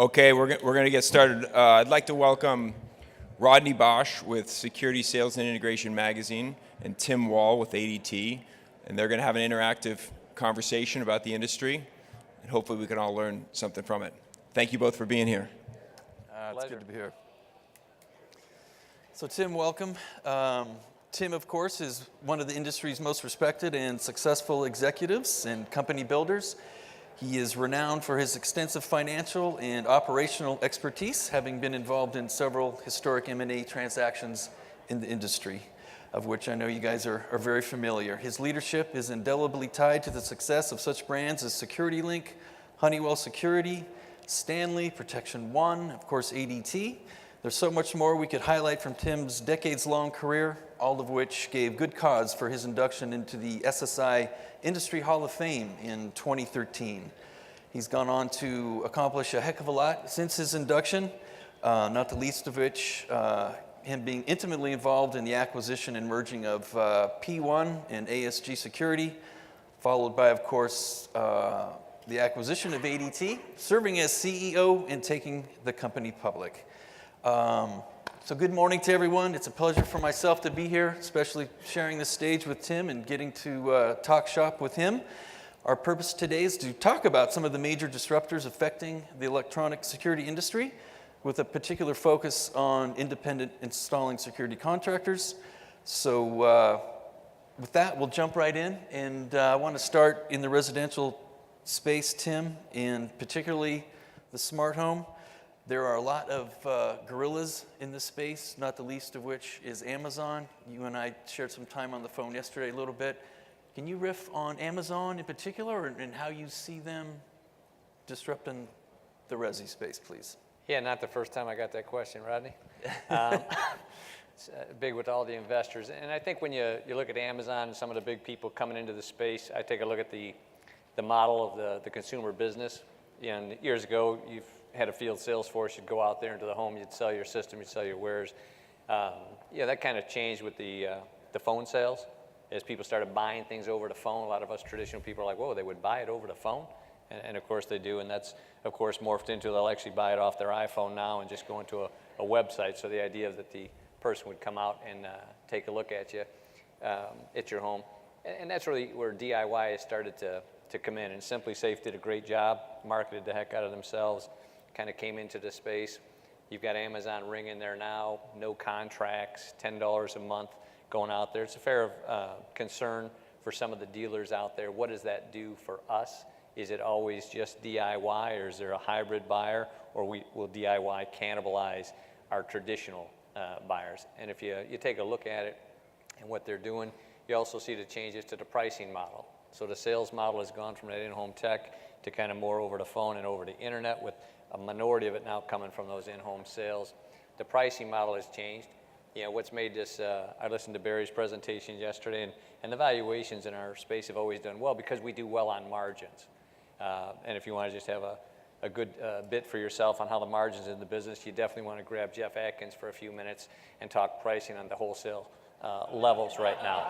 Okay, we're going to get started. I'd like to welcome Rodney Bosch with Security Sales and Integration Magazine and Tim Whall with ADT. And they're going to have an interactive conversation about the industry. And hopefully we can all learn something from it. Thank you both for being here. It's good to be here. So Tim, welcome. Tim, of course, is one of the industry's most respected and successful executives and company builders. He is renowned for his extensive financial and operational expertise, having been involved in several historic M&A transactions in the industry, of which I know you guys are very familiar. His leadership is indelibly tied to the success of such brands as SecurityLink, Honeywell Security, Stanley, Protection One, of course ADT. There's so much more we could highlight from Tim's decades-long career, all of which gave good cause for his induction into the SSI Industry Hall of Fame in 2013. He's gone on to accomplish a heck of a lot since his induction, not the least of which him being intimately involved in the acquisition and merging of P1 and ASG Security, followed by, of course, the acquisition of ADT, serving as CEO and taking the company public. So good morning to everyone. It's a pleasure for myself to be here, especially sharing this stage with Tim and getting to talk shop with him. Our purpose today is to talk about some of the major disruptors affecting the electronic security industry, with a particular focus on independent installing security contractors. So with that, we'll jump right in. And I want to start in the residential space, Tim, and particularly the smart home. There are a lot of gorillas in this space, not the least of which is Amazon. You and I shared some time on the phone yesterday a little bit. Can you riff on Amazon in particular and how you see them disrupting the resi space, please? Yeah, not the first time I got that question, Rodney. It's big with all the investors. And I think when you look at Amazon and some of the big people coming into the space, I take a look at the model of the consumer business. And years ago, you've had a field sales force, you'd go out there into the home, you'd sell your system, you'd sell your wares. That kind of changed with the phone sales. As people started buying things over the phone, a lot of us traditional people are like, whoa, they would buy it over the phone? And of course they do, and that's, of course, morphed into they'll actually buy it off their iPhone now and just go into a website. So the idea that the person would come out and take a look at you at your home. And that's really where DIY has started to come in. And Simply Safe did a great job, marketed the heck out of themselves, kind of came into the space. You've got Amazon Ring in there now, no contracts, $10 a month going out there. It's a fair concern for some of the dealers out there. What does that do for us? Is it always just DIY, or is there a hybrid buyer, or will DIY cannibalize our traditional buyers? And if you take a look at it and what they're doing, you also see the changes to the pricing model. So the sales model has gone from that in-home tech to kind of more over the phone and over the internet, with a minority of it now coming from those in-home sales. The pricing model has changed. What's made this, I listened to Barry's presentation yesterday, and the valuations in our space have always done well because we do well on margins. And if you want to just have a good bit for yourself on how the margins in the business, you definitely want to grab Jeff Atkins for a few minutes and talk pricing on the wholesale levels right now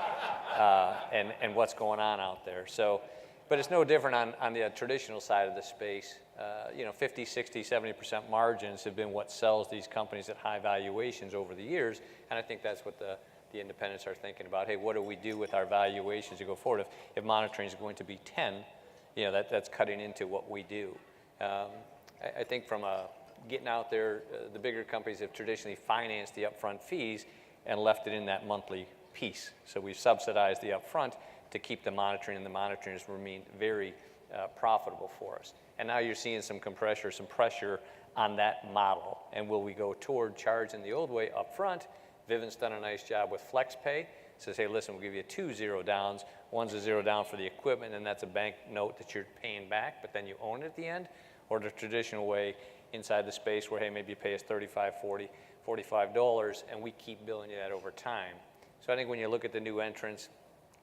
and what's going on out there. So, but it's no different on the traditional side of the space. 50, 60, 70% margins have been what sells these companies at high valuations over the years. And I think that's what the independents are thinking about. Hey, what do we do with our valuations to go forward? If monitoring is going to be 10, that's cutting into what we do. I think from getting out there, the bigger companies have traditionally financed the upfront fees and left it in that monthly piece. So we've subsidized the upfront to keep the monitoring, and the monitoring has remained very profitable for us. And now you're seeing some pressure on that model. And will we go toward charging the old way up front? Vivint's done a nice job with FlexPay. Says, hey, listen, we'll give you 2 0 downs. One's a 0 down for the equipment, and that's a bank note that you're paying back, but then you own it at the end. Or the traditional way inside the space where, hey, maybe you pay us $35, $40, $45, and we keep billing you that over time. So I think when you look at the new entrants,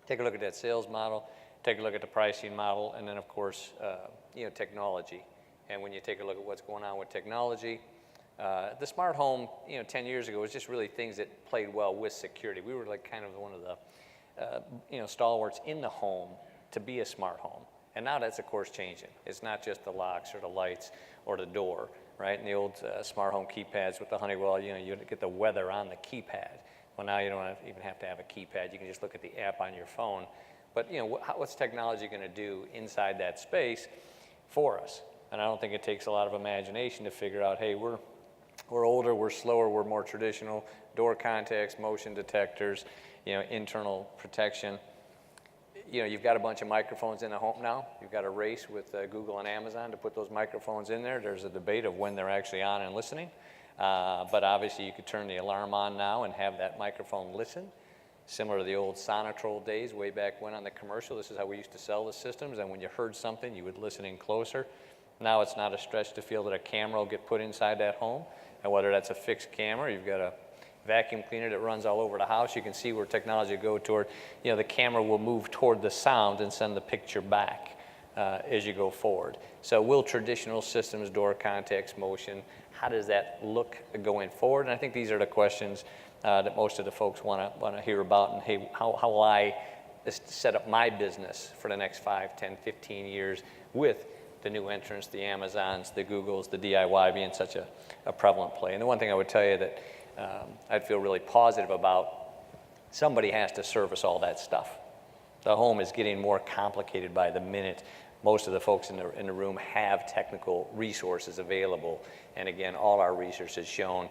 take a look at that sales model, take a look at the pricing model, and then, of course, technology. And when you take a look at what's going on with technology, the smart home, 10 years ago was just really things that played well with security. We were like kind of one of the, stalwarts in the home to be a smart home. And now that's, of course, changing. It's not just the locks or the lights or the door, right? And the old smart home keypads with the Honeywell, you get the weather on the keypad. Well, now you don't even have to have a keypad. You can just look at the app on your phone. But what's technology going to do inside that space for us? And I don't think it takes a lot of imagination to figure out, hey, we're older, we're slower, we're more traditional. Door contacts, motion detectors, internal protection. You've got a bunch of microphones in the home now. You've got a race with Google and Amazon to put those microphones in there. There's a debate of when they're actually on and listening. But obviously you could turn the alarm on now and have that microphone listen. Similar to the old Sonotrol days way back when on the commercial. This is how we used to sell the systems. And when you heard something, you would listen in closer. Now it's not a stretch to feel that a camera will get put inside that home. And whether that's a fixed camera, you've got a vacuum cleaner that runs all over the house, you can see where technology will go toward, the camera will move toward the sound and send the picture back as you go forward. So will traditional systems, door contacts, motion, how does that look going forward? And I think these are the questions that most of the folks want to hear about. And hey, how will I set up my business for the next 5, 10, 15 years with the new entrants, the Amazons, the Googles, the DIY being such a prevalent play. And the one thing I would tell you that I'd feel really positive about, somebody has to service all that stuff. The home is getting more complicated by the minute. Most of the folks in the room have technical resources available. And again, all our research has shown,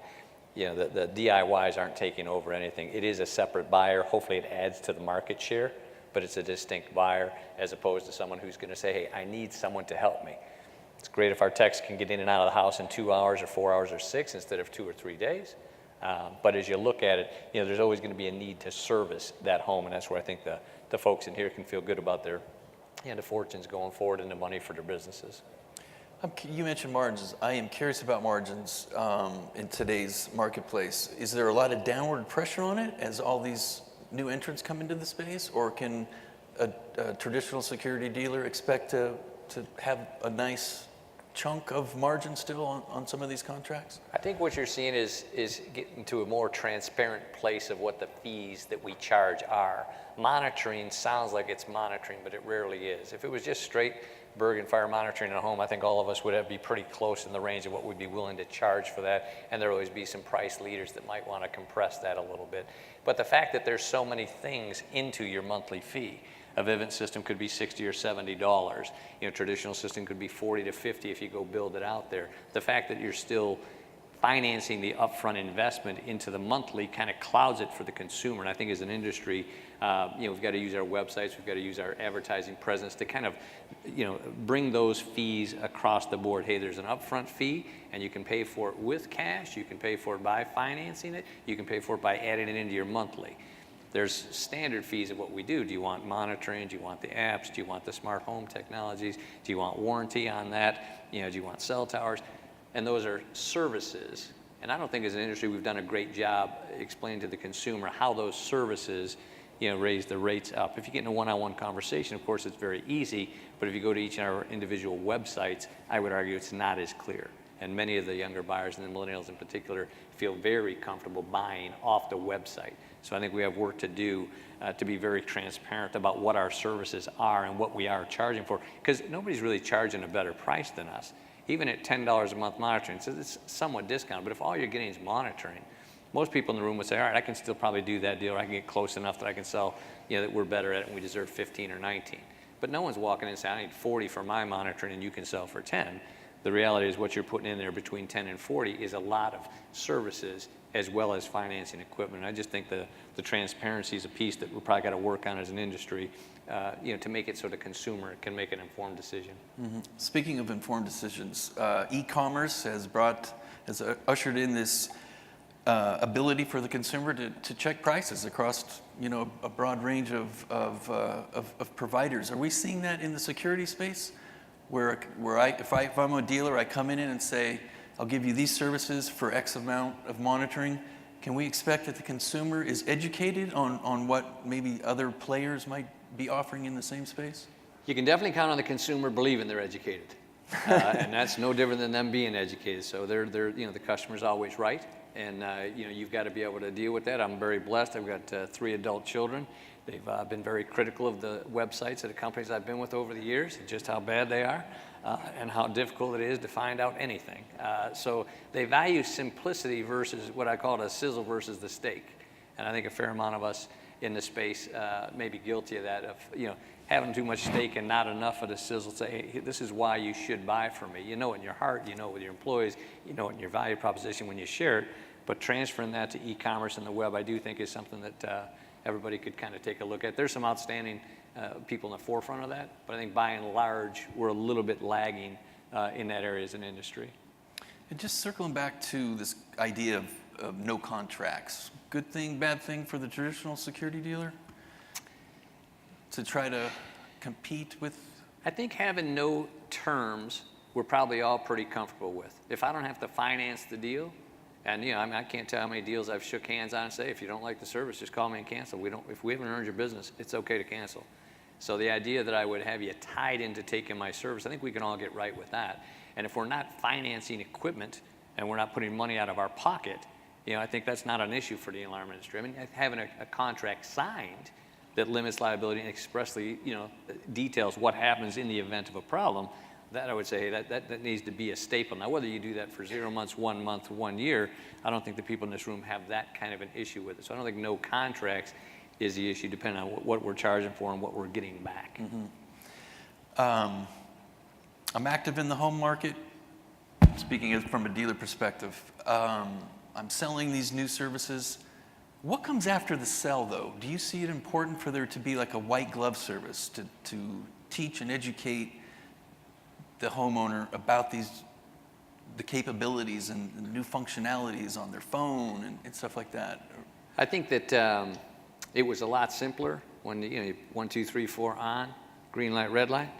the DIYs aren't taking over anything. It is a separate buyer. Hopefully it adds to the market share, but it's a distinct buyer as opposed to someone who's going to say, hey, I need someone to help me. It's great if our techs can get in and out of the house in 2 hours or 4 hours or 6 instead of 2 or 3 days. But as you look at it, there's always going to be a need to service that home, and that's where I think the folks in here can feel good about their the fortunes going forward and the money for their businesses. You mentioned margins. I am curious about margins in today's marketplace. Is there a lot of downward pressure on it as all these new entrants come into the space, or can a traditional security dealer expect to have a nice chunk of margin still on some of these contracts? I think what you're seeing is getting to a more transparent place of what the fees that we charge are. Monitoring sounds like it's monitoring, but it rarely is. If it was just straight Bergen fire monitoring at home, I think all of us would be pretty close in the range of what we'd be willing to charge for that, and there will always be some price leaders that might want to compress that a little bit. But the fact that there's so many things into your monthly fee, a Vivint system could be $60 or $70. Traditional system could be $40 to $50 if you go build it out there. The fact that you're still financing the upfront investment into the monthly kind of clouds it for the consumer. And I think as an industry, we've got to use our websites, we've got to use our advertising presence to kind of, bring those fees across the board. Hey, there's an upfront fee, and you can pay for it with cash, you can pay for it by financing it, you can pay for it by adding it into your monthly. There's standard fees of what we do. Do you want monitoring? Do you want the apps? Do you want the smart home technologies? Do you want warranty on that? Do you want cell towers? And those are services. And I don't think as an industry we've done a great job explaining to the consumer how those services raise the rates up. If you get in a one-on-one conversation, of course, it's very easy. But if you go to each of our individual websites, I would argue it's not as clear. And many of the younger buyers, and the millennials in particular, feel very comfortable buying off the website. So I think we have work to do to be very transparent about what our services are and what we are charging for. Because nobody's really charging a better price than us. Even at $10 a month monitoring, so it's somewhat discounted. But if all you're getting is monitoring, most people in the room would say, all right, I can still probably do that deal. Or I can get close enough that I can sell, that we're better at it and we deserve 15 or 19. But no one's walking in and saying, I need 40 for my monitoring and you can sell for 10. The reality is what you're putting in there between 10 and 40 is a lot of services as well as financing equipment. And I just think the transparency is a piece that we've probably got to work on as an industry, to make it so the consumer can make an informed decision. Mm-hmm. Speaking of informed decisions, e-commerce has ushered in this ability for the consumer to check prices across a broad range of providers. Are we seeing that in the security space? Where if I'm a dealer, I come in and say, I'll give you these services for X amount of monitoring. Can we expect that the consumer is educated on what maybe other players might be offering in the same space? You can definitely count on the consumer believing they're educated. And that's no different than them being educated. So they're the customer's always right. And you've got to be able to deal with that. I'm very blessed. I've got 3 adult children They've been very critical of the websites of the companies I've been with over the years, and just how bad they are, and how difficult it is to find out anything. So they value simplicity versus what I call the sizzle versus the steak. And I think a fair amount of us in the space may be guilty of that, of having too much steak and not enough of the sizzle. Say, hey, this is why you should buy from me. You know it in your heart, you know it with your employees, you know it in your value proposition when you share it. But transferring that to e-commerce and the web, I do think is something that everybody could kind of take a look at. There's some outstanding people in the forefront of that, but I think by and large, we're a little bit lagging in that area as an industry. And just circling back to this idea of no contracts, good thing, bad thing for the traditional security dealer to try to compete with? I think having no terms, we're probably all pretty comfortable with. If I don't have to finance the deal, and I can't tell how many deals I've shook hands on and say, if you don't like the service, just call me and cancel. If we haven't earned your business, it's okay to cancel. So the idea that I would have you tied into taking my service, I think we can all get right with that. And if we're not financing equipment and we're not putting money out of our pocket, I think that's not an issue for the alarm industry. I mean, having a contract signed that limits liability and expressly, details what happens in the event of a problem, that I would say that needs to be a staple. Now, whether you do that for 0 months, 1 month, 1 year, I don't think the people in this room have that kind of an issue with it. So I don't think no contracts is the issue, depending on what we're charging for and what we're getting back. Mm-hmm. I'm active in the home market. Speaking from a dealer perspective, I'm selling these new services. What comes after the sell, though? Do you see it important for there to be like a white glove service to teach and educate the homeowner about the capabilities and the new functionalities on their phone and stuff like that? I think that it was a lot simpler when 1, 2, 3, 4 on, green light, red light.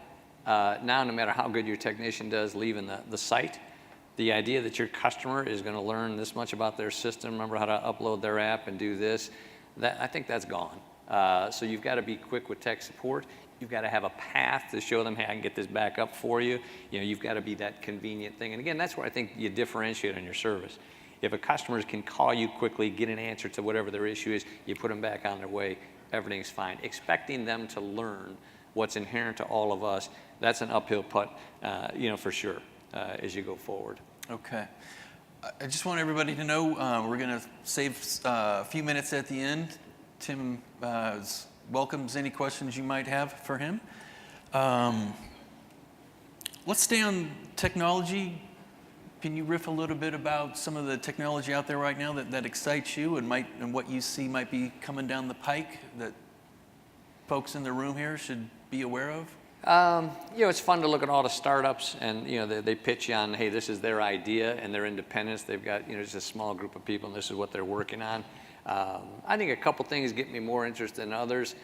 Now, no matter how good your technician does leaving the site, the idea that your customer is going to learn this much about their system, remember how to upload their app and do this, I think that's gone. So you've got to be quick with tech support. You've got to have a path to show them, hey, I can get this back up for you. You've got to be that convenient thing. And again, that's where I think you differentiate on your service. If a customer can call you quickly, get an answer to whatever their issue is, you put them back on their way, everything's fine. Expecting them to learn what's inherent to all of us, that's an uphill putt, for sure, as you go forward. Okay. I just want everybody to know we're going to save a few minutes at the end. Tim welcomes any questions you might have for him. Let's stay on technology. Can you riff a little bit about some of the technology out there right now that excites you and what you see might be coming down the pike that folks in the room here should be aware of? It's fun to look at all the startups and, they pitch you on, hey, this is their idea and their independence. They've got, just a small group of people and this is what they're working on. I think a couple things get me more interested than others.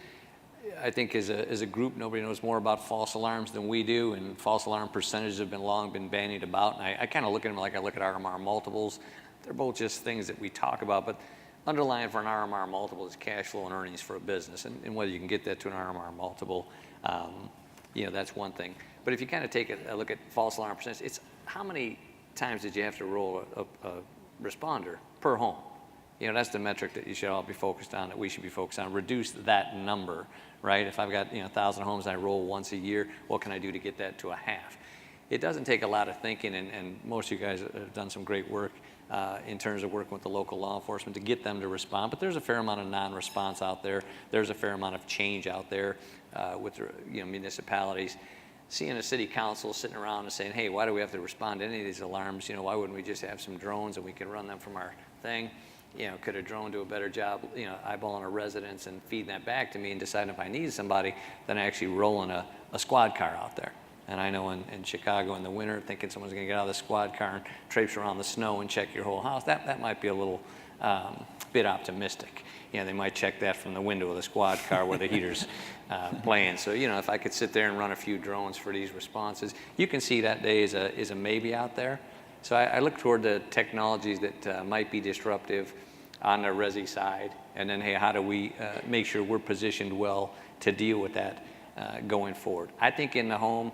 I think as a group, nobody knows more about false alarms than we do, and false alarm percentages have long been bandied about. And I kind of look at them like I look at RMR multiples. They're both just things that we talk about, but underlying for an RMR multiple is cash flow and earnings for a business, and whether you can get that to an RMR multiple, that's one thing. But if you kind of take a look at false alarm percentage, it's how many times did you have to roll a responder per home? That's the metric that you should all be focused on, that we should be focused on. Reduce that number, right? If I've got 1,000 homes and I roll once a year, what can I do to get that to a half? It doesn't take a lot of thinking, and most of you guys have done some great work in terms of working with the local law enforcement to get them to respond. But there's a fair amount of non-response out there. There's a fair amount of change out there with municipalities. Seeing a city council sitting around and saying, hey, why do we have to respond to any of these alarms? Why wouldn't we just have some drones and we can run them from our thing? Could a drone do a better job, eyeballing a residence and feeding that back to me and deciding if I need somebody than actually rolling a squad car out there? And I know in Chicago in the winter, thinking someone's going to get out of the squad car and traipse around the snow and check your whole house, that might be a little bit optimistic. They might check that from the window of the squad car where the heater's playing. So, if I could sit there and run a few drones for these responses, you can see that day is a maybe out there. So I look toward the technologies that might be disruptive on the resi side, and then, hey, how do we make sure we're positioned well to deal with that going forward? I think in the home,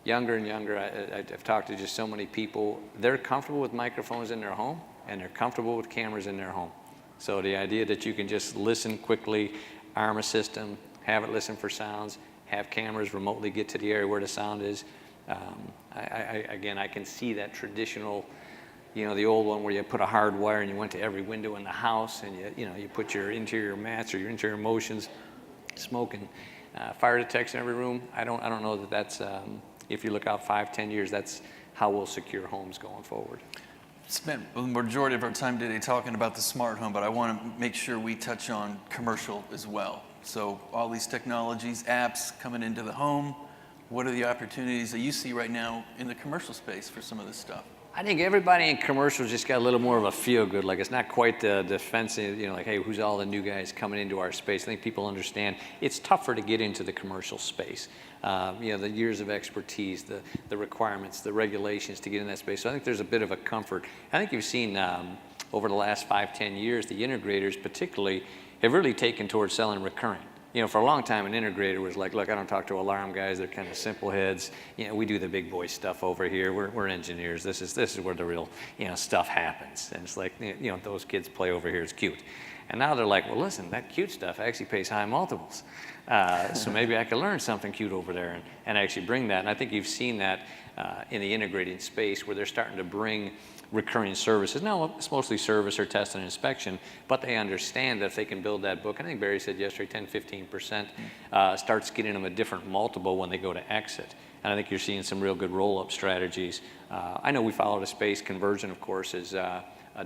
younger and younger, I've talked to just so many people, they're comfortable with microphones in their home, and they're comfortable with cameras in their home. So the idea that you can just listen quickly, arm a system, have it listen for sounds, have cameras remotely get to the area where the sound is. Again, I can see that traditional, the old one where you put a hard wire and you went to every window in the house and you put your interior mats or your interior motions, smoke and fire detection in every room. I don't know that that's, if you look out 5-10 years, that's how we'll secure homes going forward. Spent the majority of our time today talking about the smart home, but I want to make sure we touch on commercial as well. So all these technologies, apps coming into the home, what are the opportunities that you see right now in the commercial space for some of this stuff? I think everybody in commercial just got a little more of a feel good. Like it's not quite the defensive, like, hey, who's all the new guys coming into our space? I think people understand it's tougher to get into the commercial space. The years of expertise, the requirements, the regulations to get in that space. So I think there's a bit of a comfort. I think you've seen over the last 5-10 years, the integrators particularly have really taken towards selling recurring. For a long time, an integrator was like, look, I don't talk to alarm guys. They're kind of simple heads. We do the big boy stuff over here. We're engineers. This is where the real, stuff happens. And it's like, those kids play over here. It's cute. And now they're like, well, listen, that cute stuff actually pays high multiples. So maybe I could learn something cute over there and actually bring that. And I think you've seen that in the integrated space where they're starting to bring recurring services. Now, it's mostly service or test and inspection, but they understand that if they can build that book, I think Barry said yesterday, 10-15% starts getting them a different multiple when they go to exit. And I think you're seeing some real good roll-up strategies. I know we follow the space. Conversion, of course, is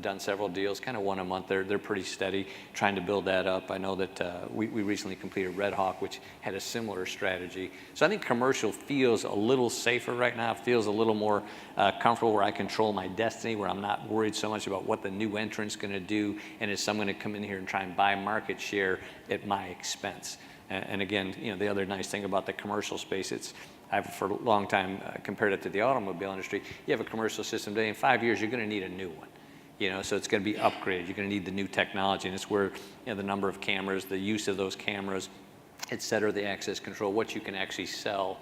done several deals, kind of one a month. They're pretty steady, trying to build that up. I know that we recently completed Red Hawk, which had a similar strategy. So I think commercial feels a little safer right now, feels a little more comfortable where I control my destiny, where I'm not worried so much about what the new entrant's going to do, and is someone going to come in here and try and buy market share at my expense. And again, the other nice thing about the commercial space, I've for a long time compared it to the automobile industry. You have a commercial system today, in 5 years, you're going to need a new one. So it's going to be upgraded. You're going to need the new technology, and it's where the number of cameras, the use of those cameras, et cetera, the access control, what you can actually sell,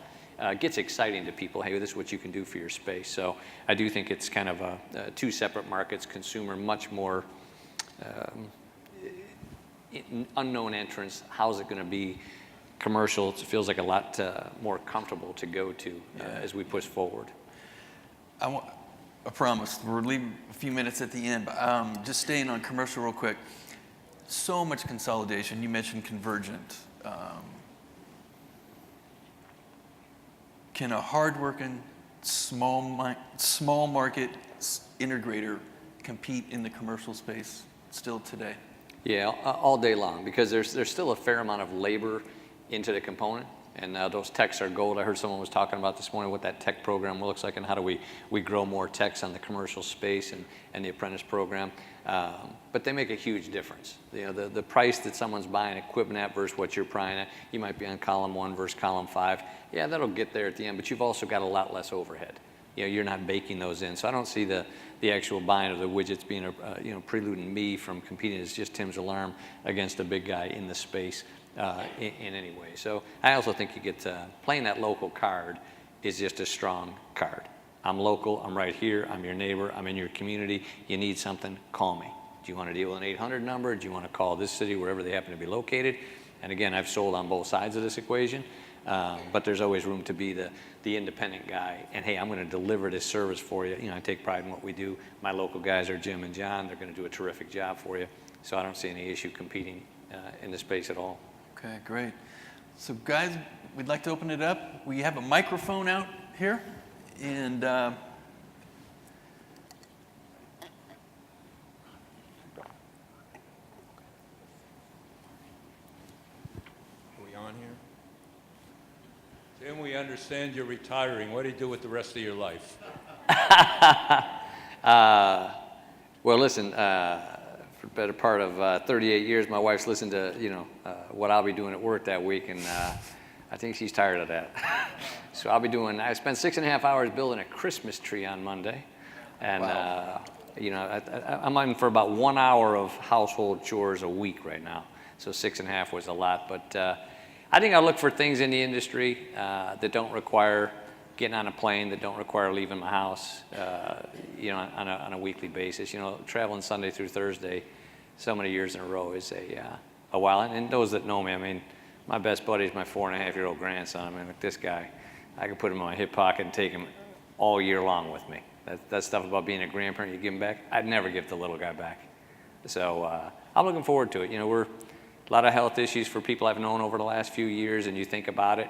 gets exciting to people. Hey, this is what you can do for your space. So I do think it's kind of two separate markets. Consumer, much more unknown entrance. How's it going to be? Commercial, it feels like a lot more comfortable to go to as we push forward. I promise, we're leaving a few minutes at the end, but just staying on commercial real quick. So much consolidation. You mentioned Convergent. Can a hardworking, small market integrator compete in the commercial space still today? Yeah, all day long, because there's still a fair amount of labor into the component. And those techs are gold. I heard someone was talking about this morning what that tech program looks like and how do we grow more techs on the commercial space and the apprentice program. But they make a huge difference. The price that someone's buying equipment at versus what you're buying at, you might be on column 1 versus column 5. Yeah, that'll get there at the end, but you've also got a lot less overhead. You're not baking those in. So I don't see the actual buying of the widgets being preluding me from competing as just Tim's alarm against a big guy in the space. In any way. So I also think you get playing that local card is just a strong card. I'm local, I'm right here, I'm your neighbor, I'm in your community. You need something, call me. Do you want to deal with an 800 number? Do you want to call this city wherever they happen to be located? And again, I've sold on both sides of this equation, but there's always room to be the independent guy. And hey, I'm going to deliver this service for you. I take pride in what we do. My local guys are Jim and John. They're going to do a terrific job for you. So I don't see any issue competing in the space at all. Okay, great. So guys, we'd like to open it up. We have a microphone out here, and Are we on here? Tim, we understand you're retiring. What do you do with the rest of your life? Well, listen, for the better part of 38 years, my wife's listened to, what I'll be doing at work that week, and I think she's tired of that. So I spent 6.5 hours building a Christmas tree on Monday, and wow. I'm on for about 1 hour of household chores a week right now. So 6.5 was a lot, but I think I look for things in the industry that don't require getting on a plane, that don't require leaving my house, on a weekly basis. Traveling Sunday through Thursday so many years in a row is a while. And those that know me, I mean, my best buddy is my 4.5-year-old grandson. I mean, like this guy, I could put him in my hip pocket and take him all year long with me. That stuff about being a grandparent, you give him back. I'd never give the little guy back. So I'm looking forward to it. You know, we're a lot of health issues for people I've known over the last few years, and you think about it.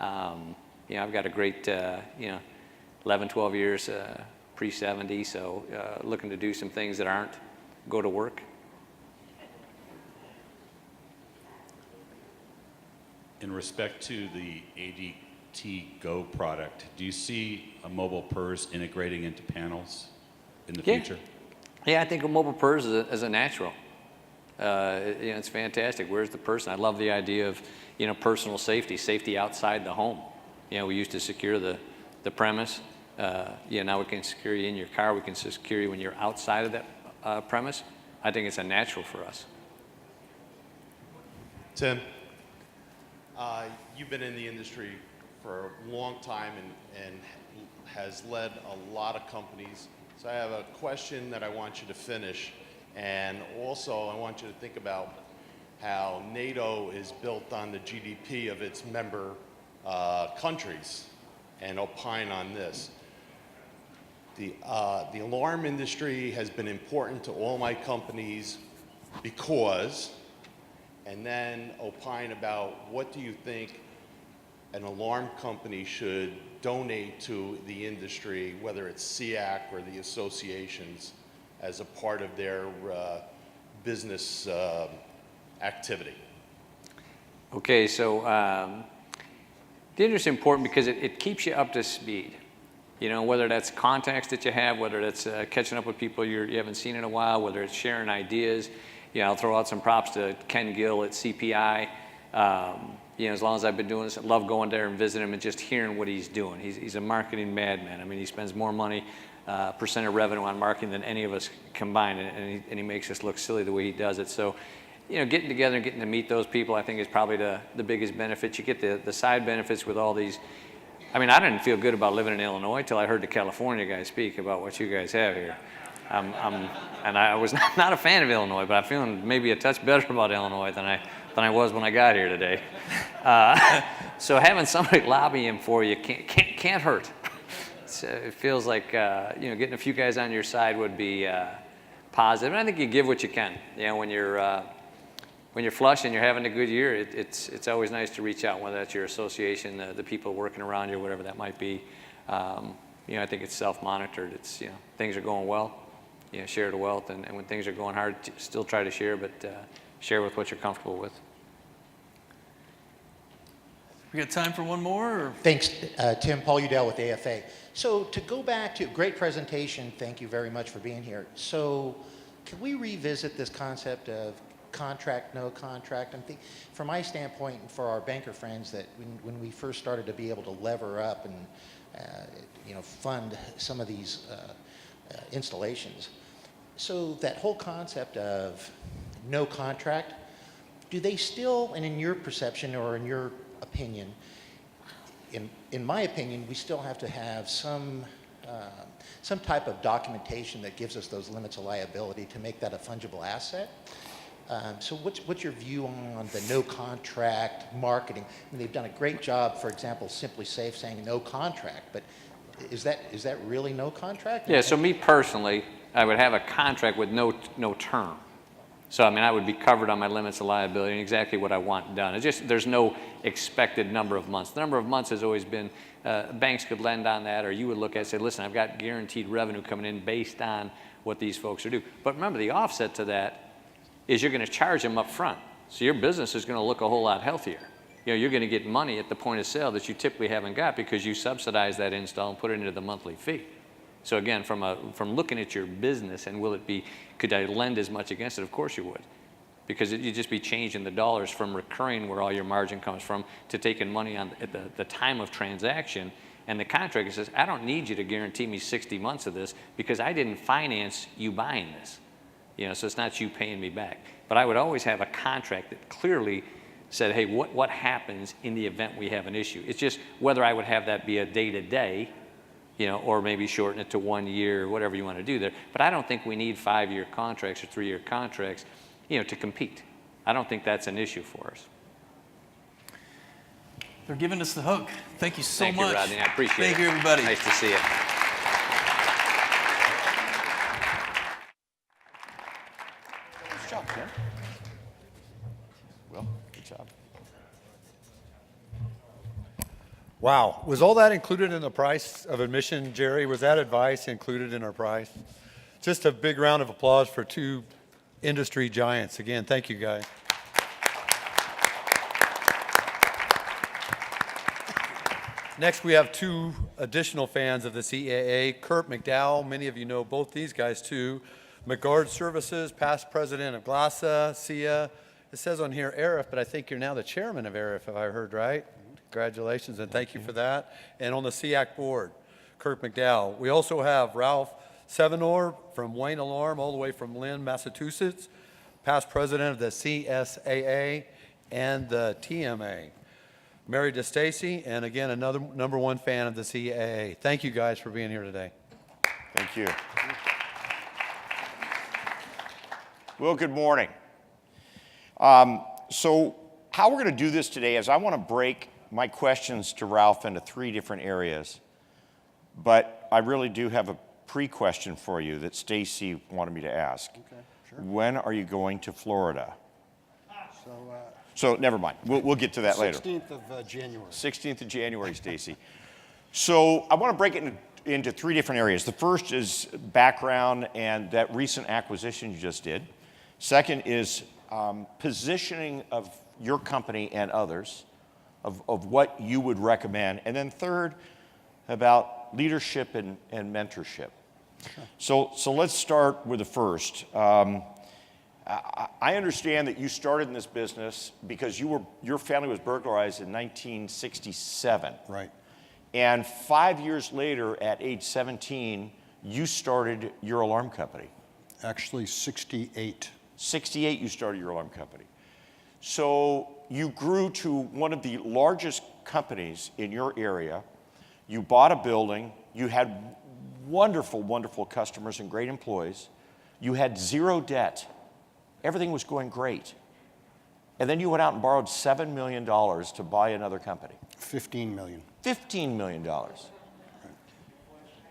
You know, I've got a great, 11, 12 years pre-70, so looking to do some things that aren't go to work. In respect to the ADT Go product, do you see a mobile PERS integrating into panels in the future? Yeah, I think a mobile PERS is a natural. It's fantastic. Where's the person? I love the idea of, personal safety outside the home. We used to secure the premise. Now we can secure you in your car. We can secure you when you're outside of that premise. I think it's a natural for us. Tim, you've been in the industry for a long time and has led a lot of companies. So I have a question that I want you to finish. And also I want you to think about how NATO is built on the GDP of its member countries and opine on this. The alarm industry has been important to all my companies because, and then opine about what do you think an alarm company should donate to the industry, whether it's SEAC or the associations, as a part of their business activity. Okay, so the industry is important because it keeps you up to speed. Whether that's contacts that you have, whether that's catching up with people you haven't seen in a while, whether it's sharing ideas. I'll throw out some props to Ken Gill at CPI. As long as I've been doing this, I love going there and visiting him and just hearing what he's doing. He's a marketing madman. I mean, he spends more money, percent of revenue on marketing than any of us combined, and he makes us look silly the way he does it. So, getting together and getting to meet those people, I think is probably the biggest benefit. You get the side benefits with all these. I mean, I didn't feel good about living in Illinois till I heard the California guys speak about what you guys have here. And I was not a fan of Illinois, but I'm feeling maybe a touch better about Illinois than I was when I got here today. So having somebody lobbying for you can't hurt. It feels like getting a few guys on your side would be positive. And I think you give what you can. When you're flush and you're having a good year, it's always nice to reach out, whether that's your association, the people working around you, whatever that might be. I think it's self-monitored. It's things are going well, share the wealth, and when things are going hard, still try to share, but share with what you're comfortable with. We got time for one more? Or? Thanks, Tim. Paul Udell with AFA. So to go back to great presentation, thank you very much for being here. So can we revisit this concept of contract, no contract? I think from my standpoint and for our banker friends that when we first started to be able to lever up and fund some of these installations. So that whole concept of no contract, do they still, and in your perception or in your opinion, in my opinion, we still have to have some type of documentation that gives us those limits of liability to make that a fungible asset. So what's your view on the no contract marketing? I mean, they've done a great job, for example, Simply Safe saying no contract, but is that really no contract? Yeah, so me personally, I would have a contract with no term. So I mean, I would be covered on my limits of liability and exactly what I want done. It's just there's no expected number of months. The number of months has always been, banks could lend on that, or you would look at it and say, listen, I've got guaranteed revenue coming in based on what these folks are doing. But remember, the offset to that is you're going to charge them up front. So your business is going to look a whole lot healthier. You're going to get money at the point of sale that you typically haven't got because you subsidize that install and put it into the monthly fee. So again, from looking at your business and could I lend as much against it? Of course you would. Because you'd just be changing the dollars from recurring, where all your margin comes from, to taking money at the time of transaction. And the contractor says, I don't need you to guarantee me 60 months of this because I didn't finance you buying this. So it's not you paying me back. But I would always have a contract that clearly said, hey, what happens in the event we have an issue? It's just whether I would have that be a day-to-day, or maybe shorten it to 1 year, whatever you want to do there. But I don't think we need 5-year contracts or 3-year contracts, to compete. I don't think that's an issue for us. They're giving us the hook. Thank you so Thank much. you, Rodney. I appreciate it. Thank you, everybody. Nice to see you. Good job, Tim. Well, good job. Wow. Was all that included in the price of admission, Jerry? Was that advice included in our price? Just a big round of applause for two industry giants. Again, thank you, guys. Next, we have two additional fans of the CAA, Kirk MacDowell. Many of you know both these guys, too. MacGuard Services, past president of GLASA, SIA. It says on here ARIF, but I think you're now the chairman of ARIF, if I heard right. Congratulations, and thank you for that. And on the SEAC board, Kirk MacDowell. We also have Ralph Sevinor from Wayne Alarm, all the way from Lynn, Massachusetts, past president of the CSAA and the TMA. Mary DeStacy, and again, another #1 fan of the CAA. Thank you guys for being here today. Thank you. Well, good morning. So how we're going to do this today is I want to break my questions to Ralph into 3 different areas, but I really do have a pre-question for you that Stacy wanted me to ask. Okay, sure. When are you going to Florida? So, So never mind. We'll get to that later. 16th of January. 16th of January, Stacy. So I want to break it into 3 different areas. The first is background and that recent acquisition you just did. Second is positioning of your company and others, of what you would recommend. And then third, about leadership and mentorship. Sure. So let's start with the first. I understand that you started in this business because your family was burglarized in 1967. Right. And 5 years later, at age 17, you started your alarm company. Actually, 68. 68, you started your alarm company. So you grew to one of the largest companies in your area. You bought a building. You had wonderful, wonderful customers and great employees. You had 0 debt. Everything was going great. And then you went out and borrowed $7 million to buy another company. 15 million. $15 million.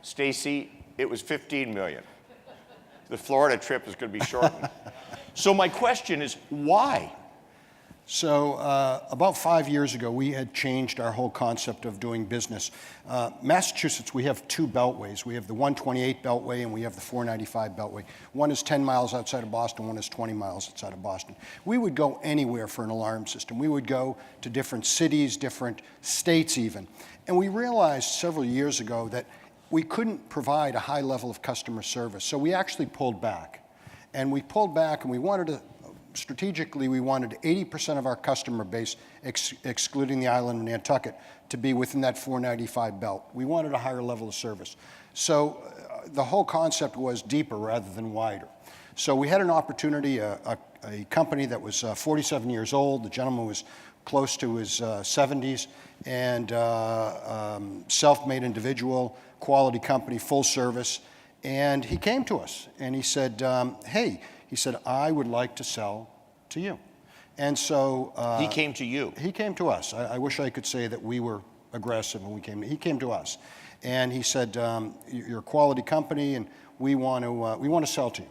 Stacy, it was $15 million. The Florida trip is going to be shortened. So my question is, why? So about 5 years ago, we had changed our whole concept of doing business. Massachusetts, we have 2 beltways. We have the 128 beltway and we have the 495 beltway. One is 10 miles outside of Boston, one is 20 miles outside of Boston. We would go anywhere for an alarm system. We would go to different cities, different states even. And we realized several years ago that we couldn't provide a high level of customer service. So we actually pulled back. And we pulled back and we wanted to strategically, we wanted 80% of our customer base, excluding the island of Nantucket, to be within that 495 belt. We wanted a higher level of service. So the whole concept was deeper rather than wider. So we had an opportunity, a company that was 47 years old. The gentleman was close to his 70s, and self-made individual, quality company, full service. And he came to us and he said, hey, he said, I would like to sell to you. And so he came to you. He came to us. I wish I could say that we were aggressive when we came. He came to us, and he said, "You're a quality company, and we want to sell to you."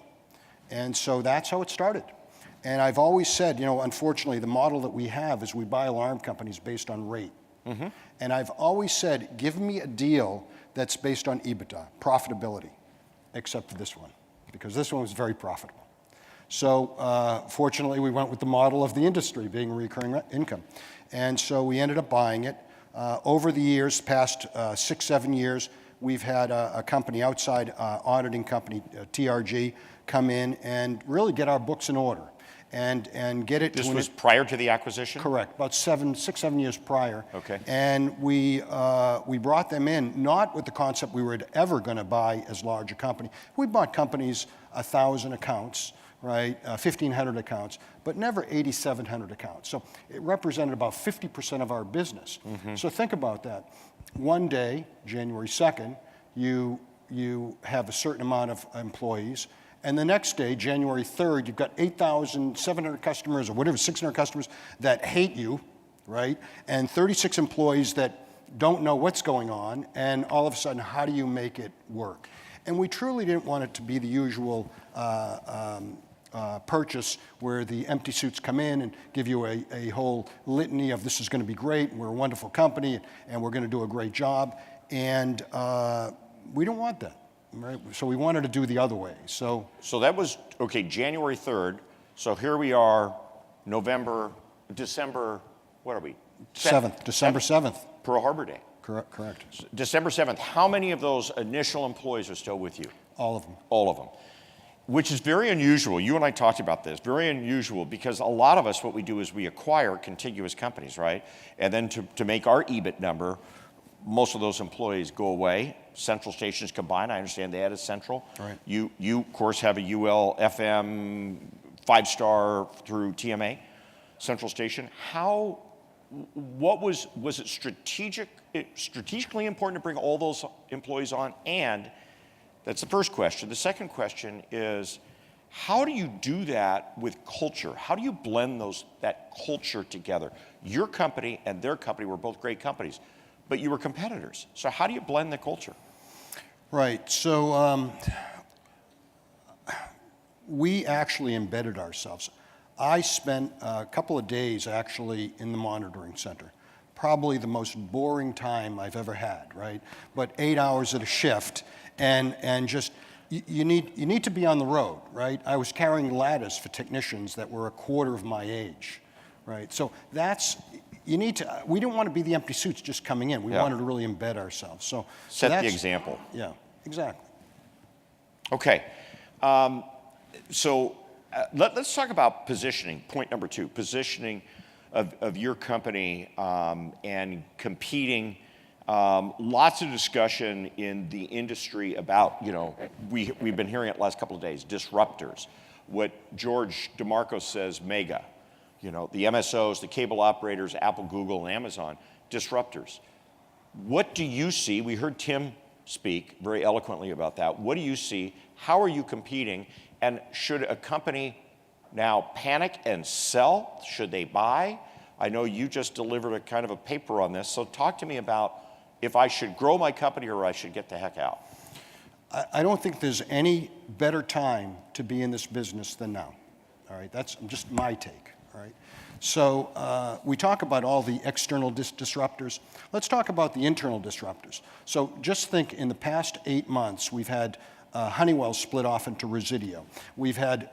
And so that's how it started. And I've always said, you know, unfortunately, the model that we have is we buy alarm companies based on rate. Mm-hmm. And I've always said, give me a deal that's based on EBITDA, profitability, except for this one, because this one was very profitable. So fortunately, we went with the model of the industry, being recurring income. And so we ended up buying it. Over the years, past 6-7 years, we've had a company, outside auditing company, TRG, come in and really get our books in order and get it to... This was prior to the acquisition? Correct, about 6-7 years prior. Okay. And we brought them in, not with the concept we were ever going to buy as large a company. We bought companies, 1,000 accounts, right, 1,500 accounts, but never 8,700 accounts. So it represented about 50% of our business. Mm-hmm. So think about that. One day, January 2nd, you have a certain amount of employees, And the next day, January 3rd, you've got 8,700 customers or whatever, 600 customers that hate you, right? And 36 employees that don't know what's going on, and all of a sudden, how do you make it work? And we truly didn't want it to be the usual purchase where the empty suits come in and give you a whole litany of this is going to be great, and we're a wonderful company, and we're going to do a great job. And we don't want that, right? So we wanted to do the other way. So that was, okay, January 3rd. So here we are, December, what are we? 7th, December 7th. Pearl Harbor Day. Correct. December 7th. How many of those initial employees are still with you? All of them. All of them. Which is very unusual. You and I talked about this. Very unusual because a lot of us, what we do is we acquire contiguous companies, right? And then to make our EBIT number, most of those employees go away. Central stations combined. I understand they added Central. Right. You of course, have a UL, FM, 5-star through TMA, Central Station. Was it strategically important to bring all those employees on? And that's the first question. The second question is, how do you do that with culture? How do you blend that culture together? Your company and their company were both great companies, but you were competitors. So how do you blend the culture? Right. So we actually embedded ourselves. I spent a couple of days actually in the monitoring center. Probably the most boring time I've ever had, right? But 8 hours at a shift, and just you need to be on the road, right? I was carrying ladders for technicians that were a quarter of my age, right? So we didn't want to be the empty suits just coming in. We wanted to really embed ourselves. So set the example. Yeah, exactly. Okay. Let's talk about positioning. Point number 2, positioning of your company and competing. Lots of discussion in the industry about, we've been hearing it the last couple of days, disruptors. What George DeMarco says, mega. The MSOs, the cable operators, Apple, Google, and Amazon, disruptors. What do you see? We heard Tim speak very eloquently about that. What do you see? How are you competing? And should a company now panic and sell? Should they buy? I know you just delivered a kind of a paper on this, so talk to me about if I should grow my company or I should get the heck out. I don't think there's any better time to be in this business than now. All right, that's just my take. All right. So we talk about all the external disruptors. Let's talk about the internal disruptors. So just think in the past 8 months, we've had Honeywell split off into Residio. We've had,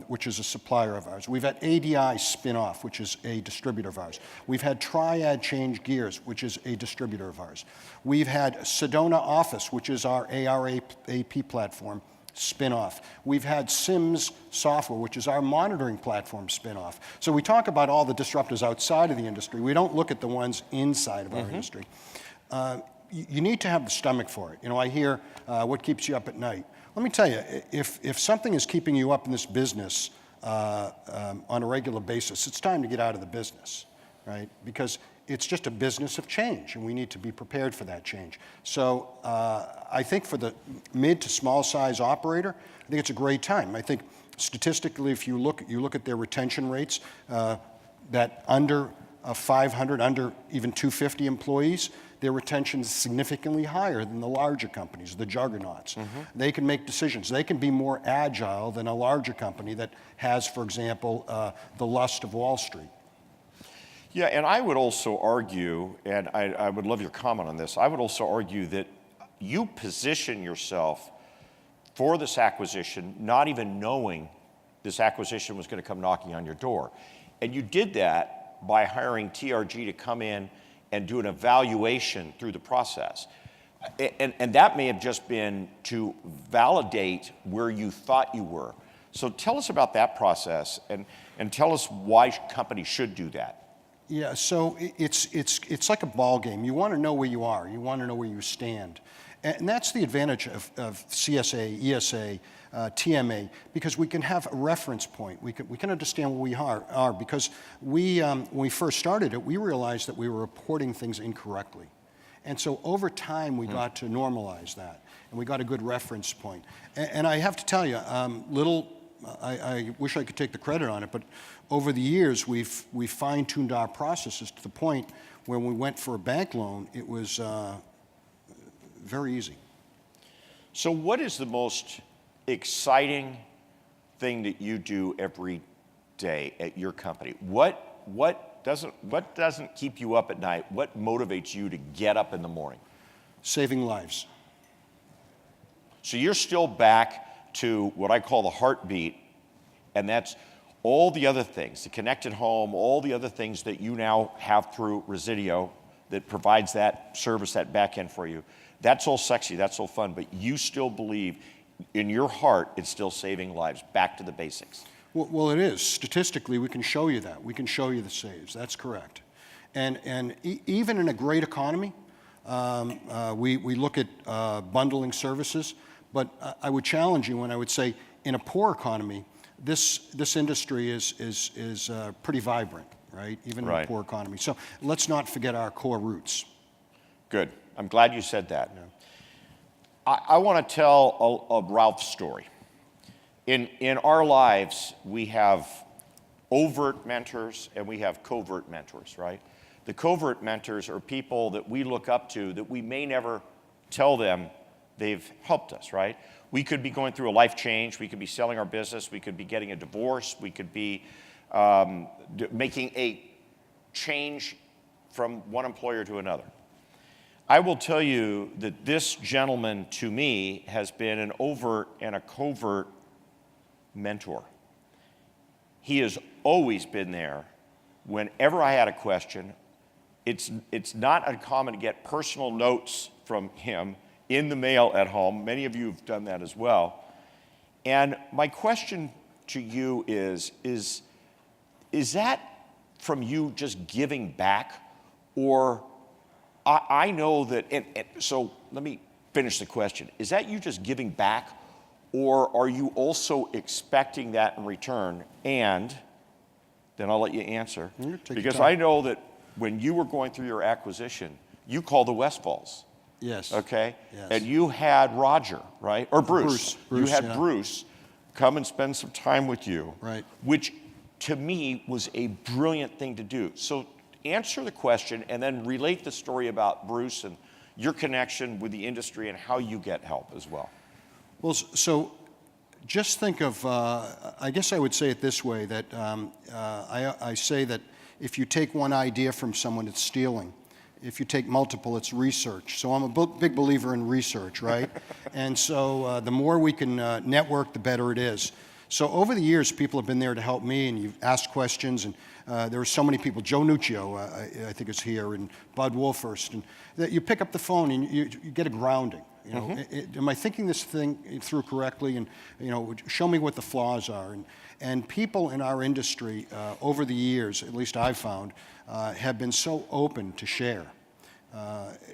which is a supplier of ours. We've had ADI spin off, which is a distributor of ours. We've had Triad change gears, which is a distributor of ours. We've had Sedona Office, which is our AR/AP platform, spin off. We've had Sims Software, which is our monitoring platform, spin off. So we talk about all the disruptors outside of the industry. We don't look at the ones inside of our industry. You need to have the stomach for it. I hear what keeps you up at night. Let me tell you, if something is keeping you up in this business on a regular basis, it's time to get out of the business, right? Because it's just a business of change, and we need to be prepared for that change. So I think for the mid to small size operator, I think it's a great time. I think statistically, if you look at their retention rates, that under 500, under even 250 employees, their retention is significantly higher than the larger companies, the juggernauts. They can make decisions. They can be more agile than a larger company that has, for example, the lust of Wall Street. Yeah, and I would also argue, and I would love your comment on this, I would also argue that you position yourself for this acquisition, not even knowing this acquisition was going to come knocking on your door. And you did that by hiring TRG to come in and do an evaluation through the process. And that may have just been to validate where you thought you were. So tell us about that process and tell us why companies should do that. Yeah, so it's like a ball game. You want to know where you are. You want to know where you stand. And that's the advantage of CSA, ESA, TMA, because we can have a reference point. We can understand where we are because when we first started it, we realized that we were reporting things incorrectly. And so over time, we got to normalize that, and we got a good reference point. And I have to tell you, I wish I could take the credit on it, but over the years, we've fine-tuned our processes to the point where when we went for a bank loan, it was very easy. So what is the most exciting thing that you do every day at your company? What doesn't keep you up at night? What motivates you to get up in the morning? Saving lives. So you're still back to what I call the heartbeat, and that's all the other things, the connected home, all the other things that you now have through Residio that provides that service, that back end for you. That's all sexy, that's all fun, but you still believe in your heart it's still saving lives, back to the basics. Well, it is. Statistically, we can show you that. We can show you the saves. That's correct. And even in a great economy, we look at bundling services, but I would challenge you when I would say in a poor economy, this industry is pretty vibrant, right? Even in a poor economy. So let's not forget our core roots. Good. I'm glad you said that. Yeah. I want to tell a Ralph story. In our lives, we have overt mentors and we have covert mentors, right? The covert mentors are people that we look up to that we may never tell them they've helped us, right? We could be going through a life change, we could be selling our business, we could be getting a divorce, we could be making a change from one employer to another. I will tell you that this gentleman to me has been an overt and a covert mentor. He has always been there whenever I had a question. It's not uncommon to get personal notes from him in the mail at home. Many of you have done that as well. And my question to you is that from you just giving back? Or I know that, so let me finish the question. Is that you just giving back? Or are you also expecting that in return? And then I'll let you answer. Because I know that when you were going through your acquisition, you called the Westfalls. Yes. Okay? Yes. And you had Roger, right? Or Bruce. Bruce, you had yeah. Bruce come and spend some time with you. Right. Which to me was a brilliant thing to do. So answer the question and then relate the story about Bruce and your connection with the industry and how you get help as well. Well, so just think of, I guess I would say it this way, that I say that if you take one idea from someone, it's stealing. If you take multiple, it's research. So I'm a big believer in research, right? And so the more we can network, the better it is. So over the years, people have been there to help me, and you've asked questions, and there are so many people. Joe Nuccio, I think, is here, and Bud Wolfhurst. And that you pick up the phone, and you get a grounding. You know, am I thinking this thing through correctly? And show me what the flaws are. And people in our industry over the years, at least I've found, have been so open to share.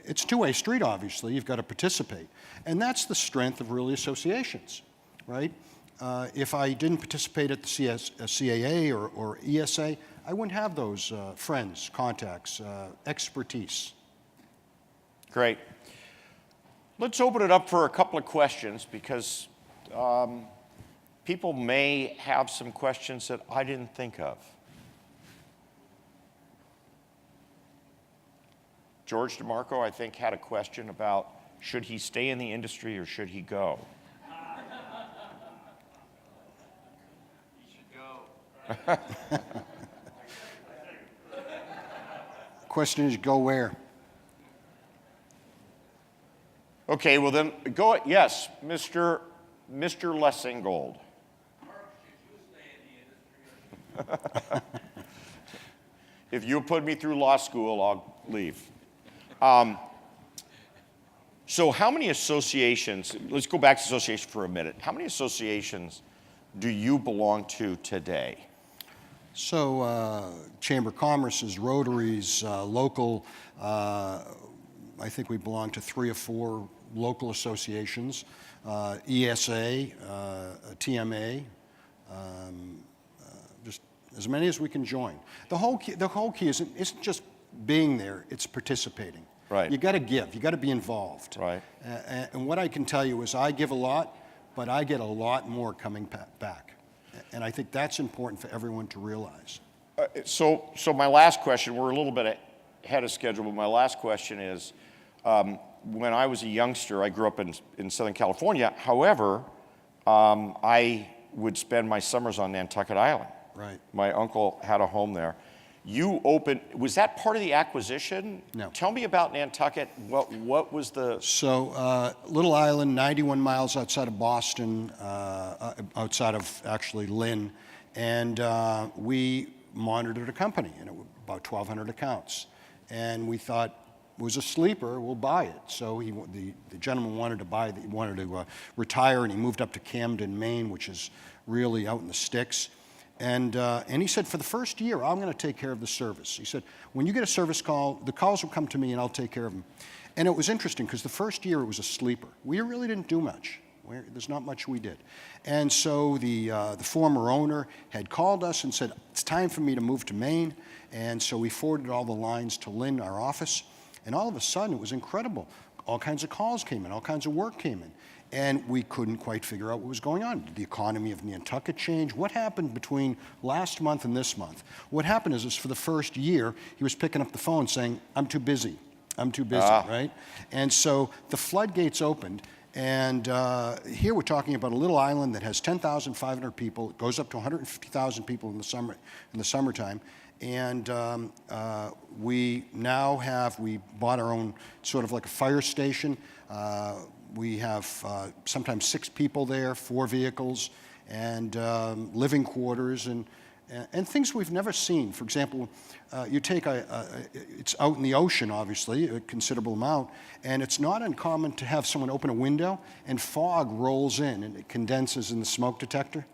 It's a two-way street, obviously. You've got to participate. And that's the strength of really associations, right? If I didn't participate at the CAA or ESA, I wouldn't have those friends, contacts, expertise. Great. Let's open it up for a couple of questions because people may have some questions that I didn't think of. George DeMarco, I think, had a question about should he stay in the industry or should he go? He should go. Question is, go where? Okay, well then, go, yes, Mr. Lessingold. If you put me through law school, I'll leave. So how many associations, let's go back to association for a minute. How many associations do you belong to today? So Chamber of Commerce's, Rotaries, local, I think we belong to 3 or 4 local associations, ESA, TMA, just as many as we can join. The whole key isn't just being there, it's participating. Right. You got to give. You got to be involved. Right. And what I can tell you is I give a lot, but I get a lot more coming back. And I think that's important for everyone to realize. So my last question, we're a little bit ahead of schedule, but my last question is, when I was a youngster, I grew up in Southern California. However, I would spend my summers on Nantucket Island. Right. My uncle had a home there. You opened, was that part of the acquisition? No. Tell me about Nantucket. What was the... So, little island, 91 miles outside of Boston, outside of actually Lynn, and we monitored a company, and it was about 1,200 accounts. And we thought, it was a sleeper, we'll buy it. So the gentleman wanted to retire, and he moved up to Camden, Maine, which is really out in the sticks. And he said, for the first year, I'm going to take care of the service. He said, when you get a service call, the calls will come to me and I'll take care of them. And it was interesting because the first year it was a sleeper. We really didn't do much. There's not much we did. And so the former owner had called us and said, it's time for me to move to Maine. And so we forwarded all the lines to Lynn, our office. And all of a sudden, it was incredible. All kinds of calls came in, all kinds of work came in. And we couldn't quite figure out what was going on. Did the economy of Nantucket change? What happened between last month and this month? What happened is for the first year, he was picking up the phone saying, I'm too busy, right? And so the floodgates opened, and here we're talking about a little island that has 10,500 people. It goes up to 150,000 people in the summertime. And we bought our own sort of like a fire station. We have sometimes 6 people there, 4 vehicles, and living quarters, and things we've never seen. For example, you take it's out in the ocean, obviously, a considerable amount, and it's not uncommon to have someone open a window and fog rolls in and it condenses in the smoke detector.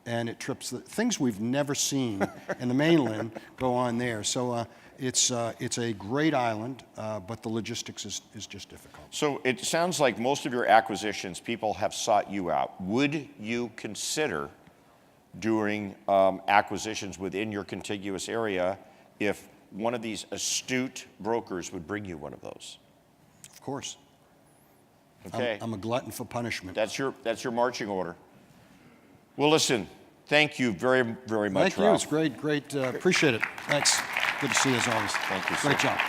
And it trips things we've never seen in the mainland go on there. So it's a great island, but the logistics is just difficult. So it sounds like most of your acquisitions, people have sought you out. Would you consider doing acquisitions within your contiguous area if one of these astute brokers would bring you one of those? Of course. Okay. I'm a glutton for punishment. That's your marching order. Well, listen, thank you very, very much, Thank you. Ralph. It's great. Appreciate it. Thanks. Good to see you as always. Thank you, sir. Great job.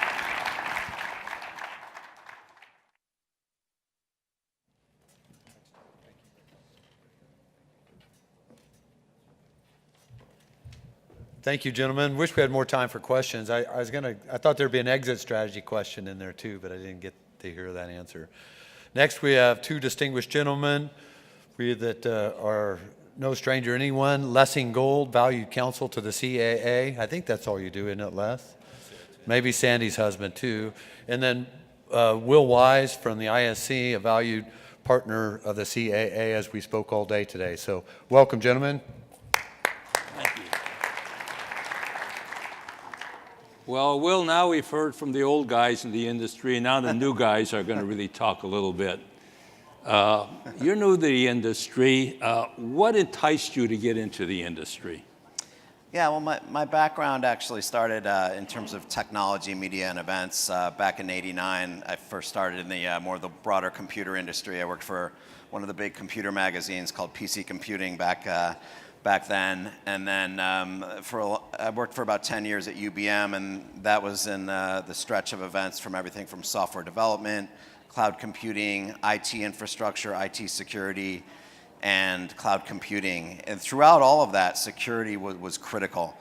Thank you, gentlemen. Wish we had more time for questions. I thought there'd be an exit strategy question in there too, but I didn't get to hear that answer. Next, we have 2 distinguished gentlemen that are no stranger to anyone. Lessing Gold, valued counsel to the CAA. I think that's all you do, isn't it, Les? Maybe Sandy's husband too. And then Will Wise from the ISC, a valued partner of the CAA, as we spoke all day today. So welcome, gentlemen. Thank you. Well, Will, now we've heard from the old guys in the industry, and now the new guys are going to really talk a little bit. You're new to the industry. What enticed you to get into the industry? Yeah, well, my background actually started in terms of technology, media, and events. Back in '89, I first started in the more the broader computer industry. I worked for one of the big computer magazines called PC Computing back then. And then I worked for about 10 years at UBM, and that was in the stretch of events from everything from software development, cloud computing, IT infrastructure, IT security, and cloud computing. And throughout all of that, security was critical.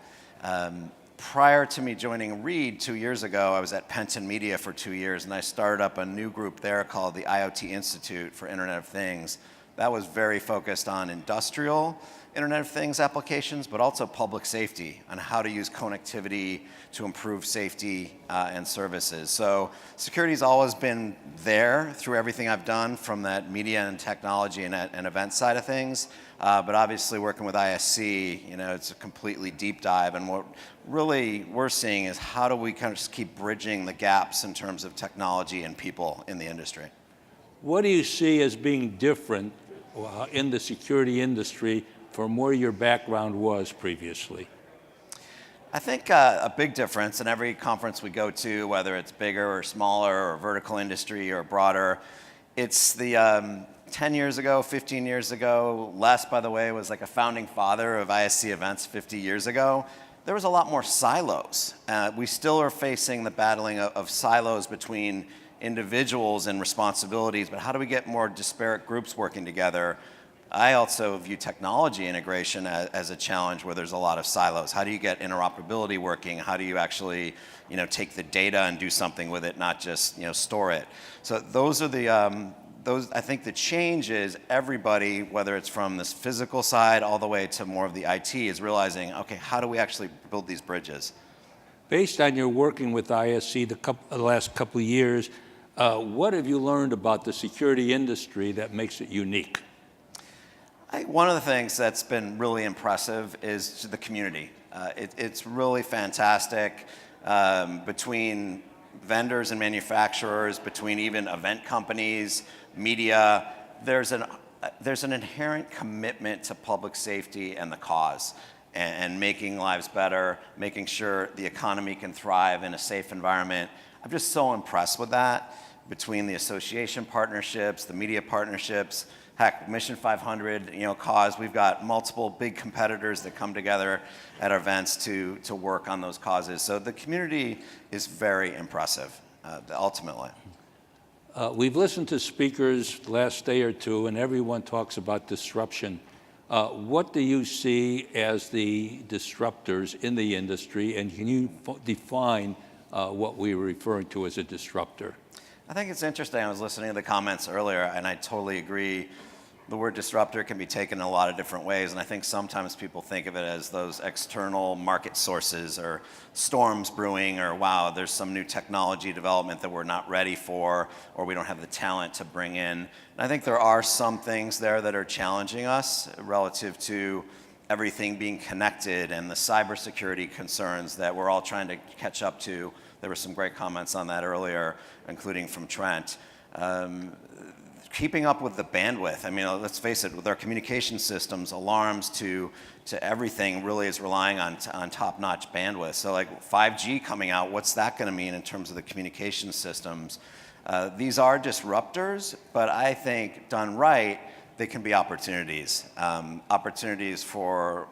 Prior to me joining Reed 2 years ago, I was at Penton Media for 2 years, and I started up a new group there called the IoT Institute for Internet of Things. That was very focused on industrial Internet of Things applications, but also public safety, on how to use connectivity to improve safety and services. So security's always been there through everything I've done from that media and technology and event side of things. But obviously working with ISC, it's a completely deep dive. And what really we're seeing is how do we kind of just keep bridging the gaps in terms of technology and people in the industry. What do you see as being different in the security industry from where your background was previously? I think a big difference in every conference we go to, whether it's bigger or smaller or vertical industry or broader, it's the 10 years ago, 15 years ago, Les, by the way, was like a founding father of ISC events 50 years ago. There was a lot more silos. We still are facing the battling of silos between individuals and responsibilities, but how do we get more disparate groups working together? I also view technology integration as a challenge where there's a lot of silos. How do you get interoperability working? How do you actually, take the data and do something with it, not just, store it? So those are the, I think the change is everybody, whether it's from this physical side all the way to more of the IT, is realizing, okay, how do we actually build these bridges? Based on your working with ISC the last couple of years, what have you learned about the security industry that makes it unique? One of the things that's been really impressive is the community. It's really fantastic between vendors and manufacturers, between even event companies, media. There's an inherent commitment to public safety and the cause and making lives better, making sure the economy can thrive in a safe environment. I'm just so impressed with that between the association partnerships, the media partnerships. Heck, Mission 500, cause, we've got multiple big competitors that come together at our events to work on those causes. So the community is very impressive, ultimately. We've listened to speakers the last day or two, and everyone talks about disruption. What do you see as the disruptors in the industry, and can you define what we were referring to as a disruptor? I think it's interesting. I was listening to the comments earlier, and I totally agree. The word disruptor can be taken in a lot of different ways, and I think sometimes people think of it as those external market sources or storms brewing, or wow, there's some new technology development that we're not ready for, or we don't have the talent to bring in. And I think there are some things there that are challenging us relative to everything being connected and the cybersecurity concerns that we're all trying to catch up to. There were some great comments on that earlier, including from Trent. Keeping up with the bandwidth. I mean, let's face it, with our communication systems, alarms to everything really is relying on top-notch bandwidth. So like 5G coming out, what's that going to mean in terms of the communication systems? These are disruptors, but I think done right, they can be opportunities. Opportunities for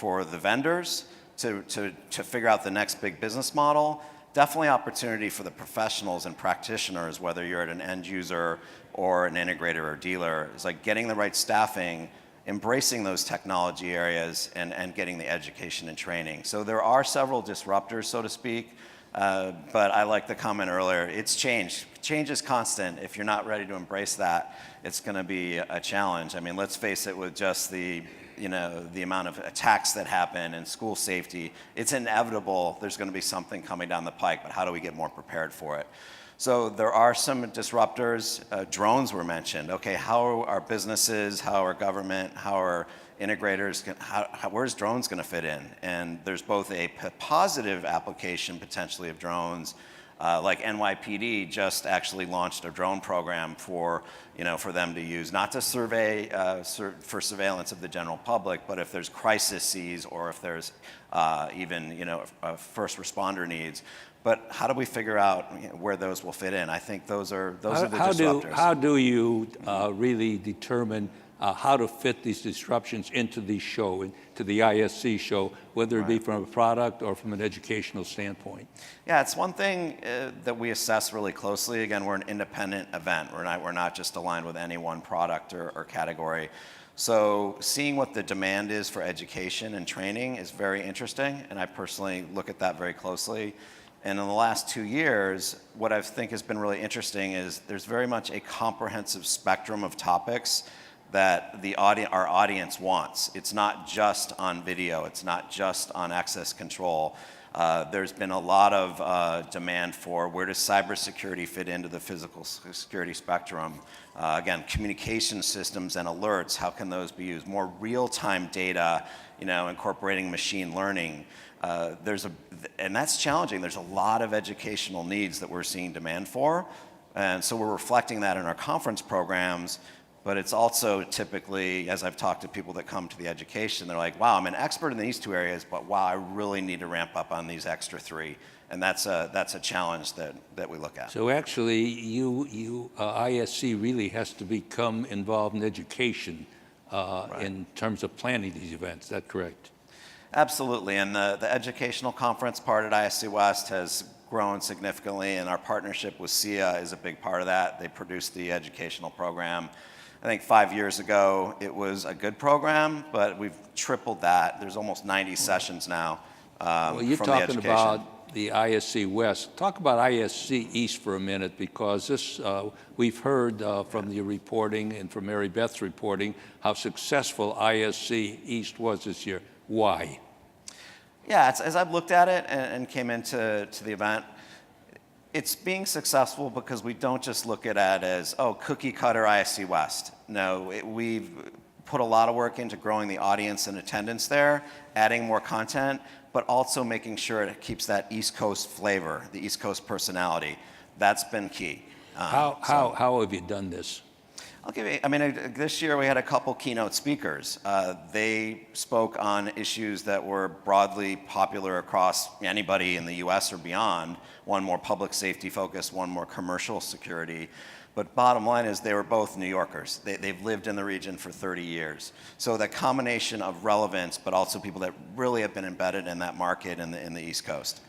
the vendors to figure out the next big business model. Definitely opportunity for the professionals and practitioners, whether you're at an end user or an integrator or dealer. It's like getting the right staffing, embracing those technology areas, and getting the education and training. So there are several disruptors, so to speak, but I like the comment earlier. It's change. Change is constant. If you're not ready to embrace that, it's going to be a challenge. I mean, let's face it, with just the amount of attacks that happen and school safety, it's inevitable there's going to be something coming down the pike, but how do we get more prepared for it? So there are some disruptors. Drones were mentioned. Okay, how are our businesses, how are government, how are integrators, where's drones going to fit in? And there's both a positive application potentially of drones, like NYPD just actually launched a drone program for them to use, not to survey for surveillance of the general public, but if there's crises or if there's even first responder needs. But how do we figure out where those will fit in? I think those are the disruptors. How do you really determine how to fit these disruptions into the show, into the ISC show, whether it be from a product or from an educational standpoint? Yeah, it's one thing that we assess really closely. Again, we're an independent event. We're not just aligned with any one product or category. So seeing what the demand is for education and training is very interesting, and I personally look at that very closely. And in the last 2 years, what I think has been really interesting is there's very much a comprehensive spectrum of topics that our audience wants. It's not just on video. It's not just on access control. There's been a lot of demand for where does cybersecurity fit into the physical security spectrum. Again, communication systems and alerts, how can those be used? More real-time data, incorporating machine learning. And that's challenging. There's a lot of educational needs that we're seeing demand for. And so we're reflecting that in our conference programs. But it's also typically, as I've talked to people that come to the education, they're like, wow, I'm an expert in these two areas, but wow, I really need to ramp up on these extra three. And that's a challenge that we look at. So actually, ISC really has to become involved in education in terms of planning these events. Is that correct? Absolutely, and the educational conference part at ISC West has grown significantly, and our partnership with SIA is a big part of that. They produced the educational program. I think 5 years ago, it was a good program, but we've tripled that. There's almost 90 sessions now Well, you're from the talking education. about the ISC West. Talk about ISC East for a minute, because this we've heard from your reporting and from Mary Beth's reporting how successful ISC East was this year. Why? Yeah, as I've looked at it and came into the event, it's being successful because we don't just look at it as, oh, cookie cutter ISC West. No, we've put a lot of work into growing the audience and attendance there, adding more content, but also making sure it keeps that East Coast flavor, the East Coast personality. That's been key. How have you done this? I'll give you, I mean, this year we had a couple keynote speakers. They spoke on issues that were broadly popular across anybody in the US or beyond. One more public safety focused, one more commercial security. But bottom line is they were both New Yorkers. They've lived in the region for 30 years. So that combination of relevance, but also people that really have been embedded in that market in the East Coast.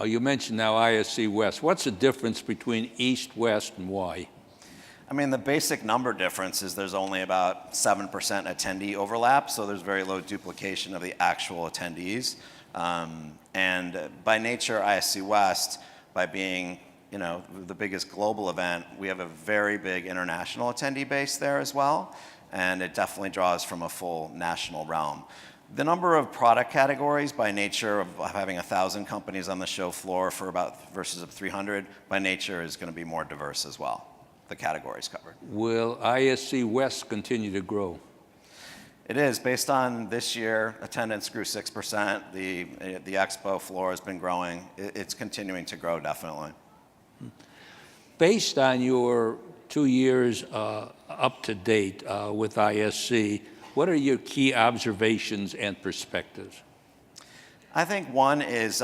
You mentioned now ISC West. What's the difference between East, West, and why? I mean, the basic number difference is there's only about 7% attendee overlap, so there's very low duplication of the actual attendees. And by nature, ISC West, by being the biggest global event, we have a very big international attendee base there as well, and it definitely draws from a full national realm. The number of product categories, by nature of having 1,000 companies on the show floor versus 300, by nature is going to be more diverse as well. The categories covered. Will ISC West continue to grow? It is. Based on this year, attendance grew 6%. The expo floor has been growing. It's continuing to grow, definitely. Based on your 2 years up to date with ISC, what are your key observations and perspectives? I think one is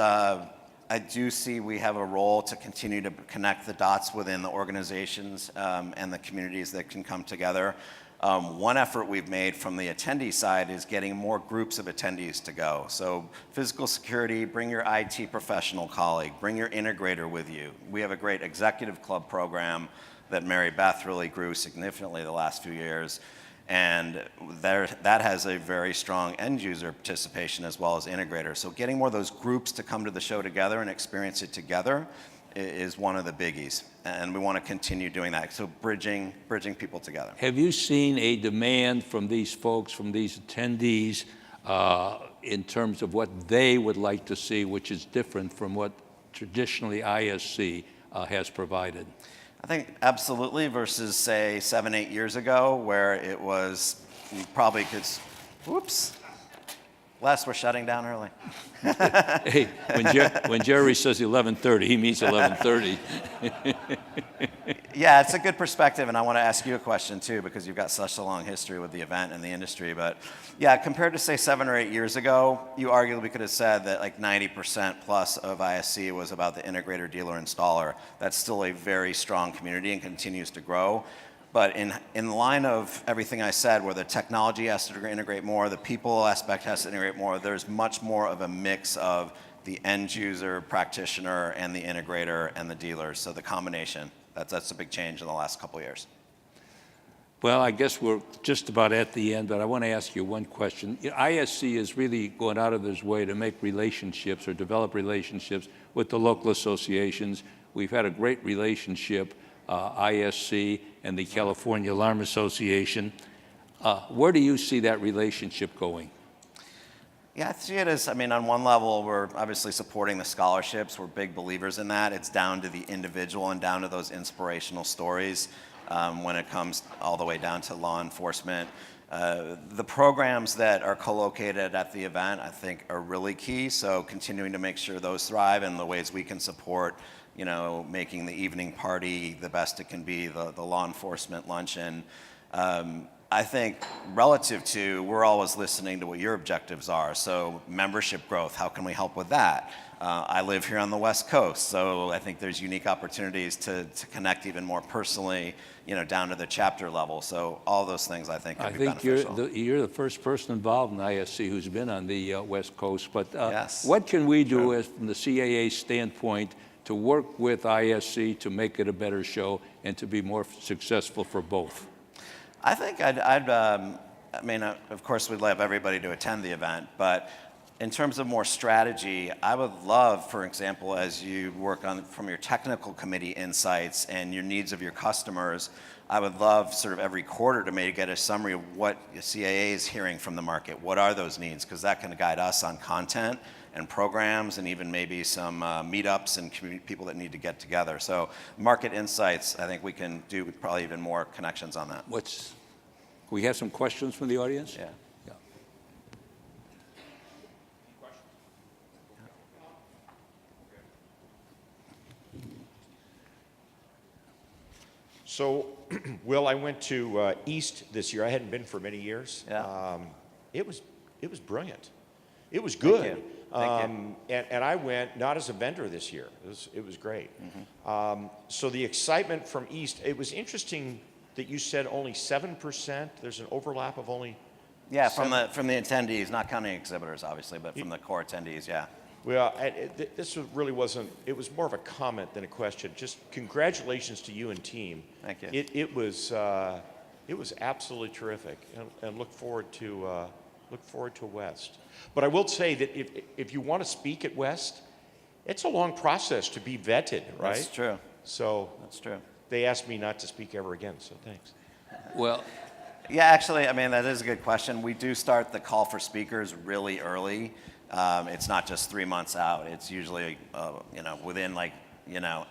I do see we have a role to continue to connect the dots within the organizations and the communities that can come together. One effort we've made from the attendee side is getting more groups of attendees to go. So physical security, bring your IT professional colleague, bring your integrator with you. We have a great executive club program that Mary Beth really grew significantly the last few years. And that has a very strong end user participation as well as integrators. So getting more of those groups to come to the show together and experience it together is one of the biggies. And we want to continue doing that. So bridging people together. Have you seen a demand from these folks, from these attendees, in terms of what they would like to see, which is different from what traditionally ISC has provided? I think absolutely versus, say, 7-8 years ago, where it was, you probably could, whoops, Les, we're shutting down early. Hey, when Jerry says 11:30, he means 11:30. Yeah, it's a good perspective, and I want to ask you a question, too, because you've got such a long history with the event and the industry. But, yeah, compared to, say, 7 or 8 years ago, you arguably could have said that, like, 90% plus of ISC was about the integrator, dealer, installer. That's still a very strong community and continues to grow. But in line of everything I said, where the technology has to integrate more, the people aspect has to integrate more, there's much more of a mix of the end user, practitioner, and the integrator and the dealers. So the combination, that's a big change in the last couple of years. Well, I guess we're just about at the end, but I want to ask you one question. ISC is really going out of its way to make relationships or develop relationships with the local associations. We've had a great relationship, ISC and the California Alarm Association. Where do you see that relationship going? Yeah, I see it as, on one level, we're obviously supporting the scholarships. We're big believers in that. It's down to the individual and down to those inspirational stories when it comes all the way down to law enforcement. The programs that are co-located at the event, I think, are really key. So continuing to make sure those thrive and the ways we can support, making the evening party the best it can be, the law enforcement luncheon. I think relative to, we're always listening to what your objectives are. So membership growth, how can we help with that? I live here on the West Coast, so I think there's unique opportunities to connect even more personally, down to the chapter level. So all those things I think could be beneficial. You're the first person involved in ISC who's been on the West Coast. But Yes. what can we do from the CAA standpoint to work with ISC to make it a better show and to be more successful for both? I think of course, we'd love everybody to attend the event, but in terms of more strategy, I would love, for example, as you work on from your technical committee insights and your needs of your customers, I would love sort of every quarter to maybe get a summary of what the CAA is hearing from the market. What are those needs? Because that can guide us on content and programs and even maybe some meetups and people that need to get together. So market insights, I think we can do probably even more connections on that. We have some questions from the audience? Yeah. So, Will, I went to East this year. I hadn't been for many years. Yeah. It was brilliant. It was good. Thank you. Thank you. And I went not as a vendor this year. It was great. So the excitement from East. It was interesting that you said only 7%. There's an overlap of only. Yeah, from the attendees, not counting exhibitors, obviously, but from the core attendees. Yeah. Well, this really wasn't, it was more of a comment than a question. Just congratulations to you and team. Thank you. It was absolutely terrific, and look forward to West. But I will say that if you want to speak at West, it's a long process to be vetted, right? That's true. So That's true. they asked me not to speak ever again, so thanks. Well, Yeah, actually, I mean, that is a good question. We do start the call for speakers really early. It's not just 3 months out. It's usually, within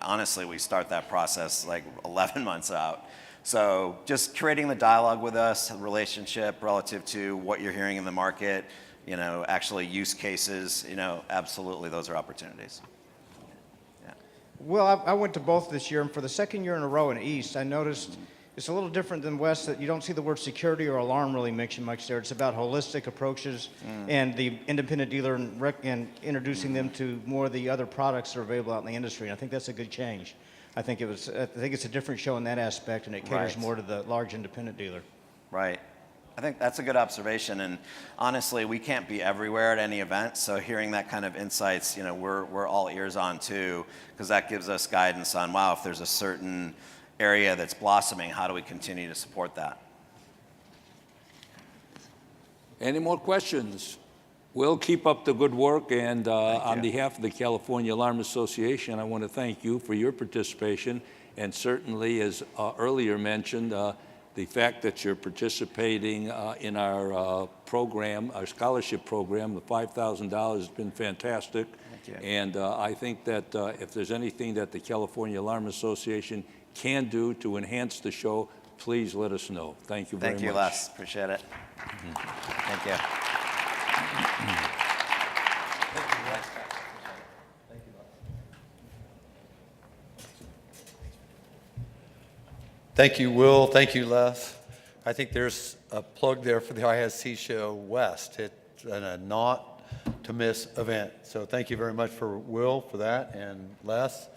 honestly, we start that process 11 months out. So just creating the dialogue with us, a relationship relative to what you're hearing in the market, actually use cases, absolutely those are opportunities. Yeah. Well, I went to both this year, and for the second year in a row in East, I noticed it's a little different than West, that you don't see the word security or alarm really mentioned much there. It's about holistic approaches and the independent dealer and introducing them to more of the other products that are available out in the industry. And I think that's a good change. I think it's a different show in that aspect, and it caters Right. more to the large independent dealer. Right. I think that's a good observation, and honestly, we can't be everywhere at any event, so hearing that kind of insights, we're all ears on too, because that gives us guidance on, wow, if there's a certain area that's blossoming, how do we continue to support that? any more questions? We'll keep up the good work, and on behalf of the California Alarm Association, I want to thank you for your participation, and certainly, as earlier mentioned, the fact that you're participating in our program, our scholarship program, the $5,000 has been fantastic. Thank you. And I think that if there's anything that the California Alarm Association can do to enhance the show, please let us know. Thank you very much. Thank you, Les. Appreciate it. Thank you. Thank you, Will. Thank you, Les. I think there's a plug there for the ISC show West. It's a not to miss event. So thank you very much for Will for that, and Les.